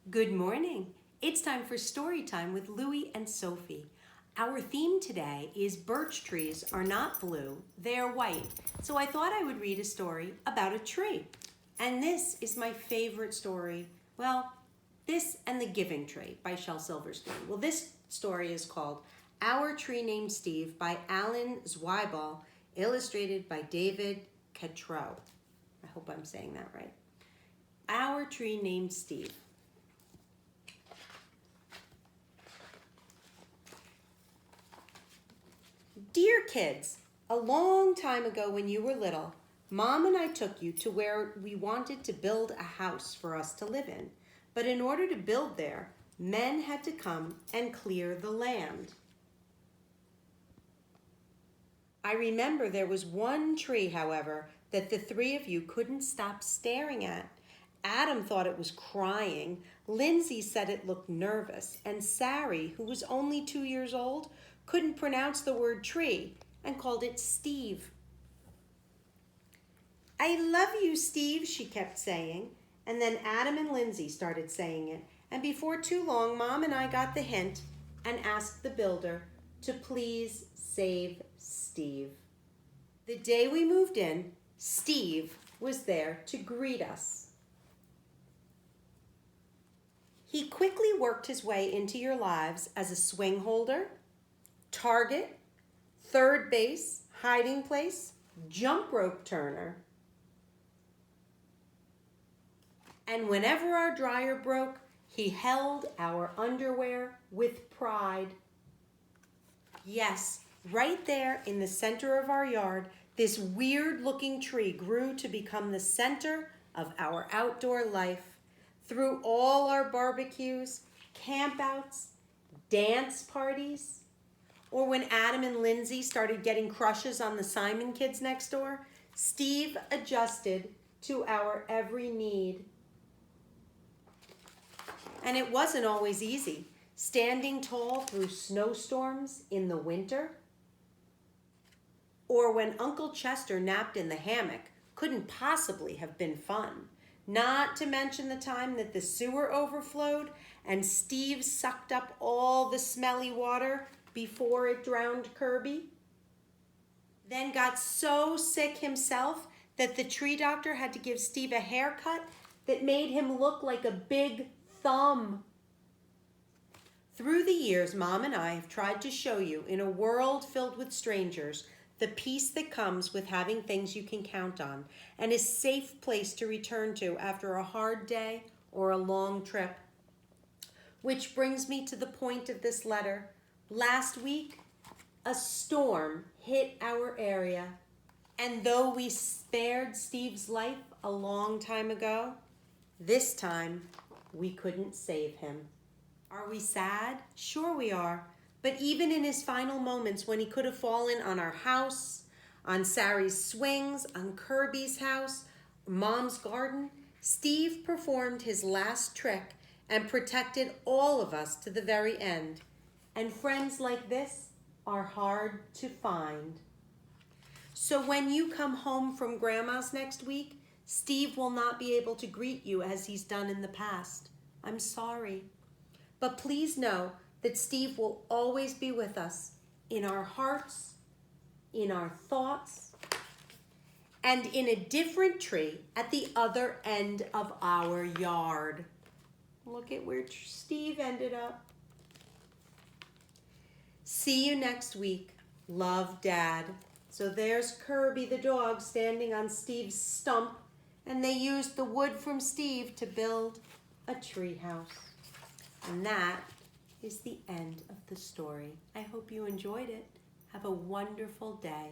Good morning. It's time for story time with Louie and Sophie. Our theme today is birch trees are not blue, they are white. So I thought I would read a story about a tree. And this is my favorite story. Well, this and The Giving Tree by Shel Silverstein. Well, this story is called Our Tree Named Steve by Alan Zweibel, illustrated by David Catrow. I hope I'm saying that right. Our Tree Named Steve. Dear kids, a long time ago when you were little, Mom and I took you to where we wanted to build a house for us to live in. But in order to build there, men had to come and clear the land. I remember there was one tree, however, that the three of you couldn't stop staring at. Adam thought it was crying, Lindsay said it looked nervous, and Sari, who was only 2 years old, couldn't pronounce the word tree and called it Steve. I love you, Steve, she kept saying, and then Adam and Lindsay started saying it, and before too long, Mom and I got the hint and asked the builder to please save Steve. The day we moved in, Steve was there to greet us. He quickly worked his way into your lives as a swing holder, target, third base, hiding place, jump rope turner. And whenever our dryer broke, he held our underwear with pride. Yes, right there in the center of our yard, this weird-looking tree grew to become the center of our outdoor life. Through all our barbecues, campouts, dance parties, or when Adam and Lindsay started getting crushes on the Simon kids next door, Steve adjusted to our every need. And it wasn't always easy, standing tall through snowstorms in the winter, or when Uncle Chester napped in the hammock couldn't possibly have been fun. Not to mention the time that the sewer overflowed and Steve sucked up all the smelly water before it drowned Kirby. Then got so sick himself that the tree doctor had to give Steve a haircut that made him look like a big thumb. Through the years, Mom and I have tried to show you, in a world filled with strangers, the peace that comes with having things you can count on and a safe place to return to after a hard day or a long trip. Which brings me to the point of this letter. Last week, a storm hit our area, and though we spared Steve's life a long time ago, this time we couldn't save him. Are we sad? Sure we are. But even in his final moments when he could have fallen on our house, on Sari's swings, on Kirby's house, Mom's garden, Steve performed his last trick and protected all of us to the very end. And friends like this are hard to find. So when you come home from Grandma's next week, Steve will not be able to greet you as he's done in the past. I'm sorry. But please know that Steve will always be with us in our hearts, in our thoughts, and in a different tree at the other end of our yard. Look at where Steve ended up. See you next week. Love, Dad. So there's Kirby the dog standing on Steve's stump, and they used the wood from Steve to build a tree house. And that is the end of the story. I hope you enjoyed it. Have a wonderful day.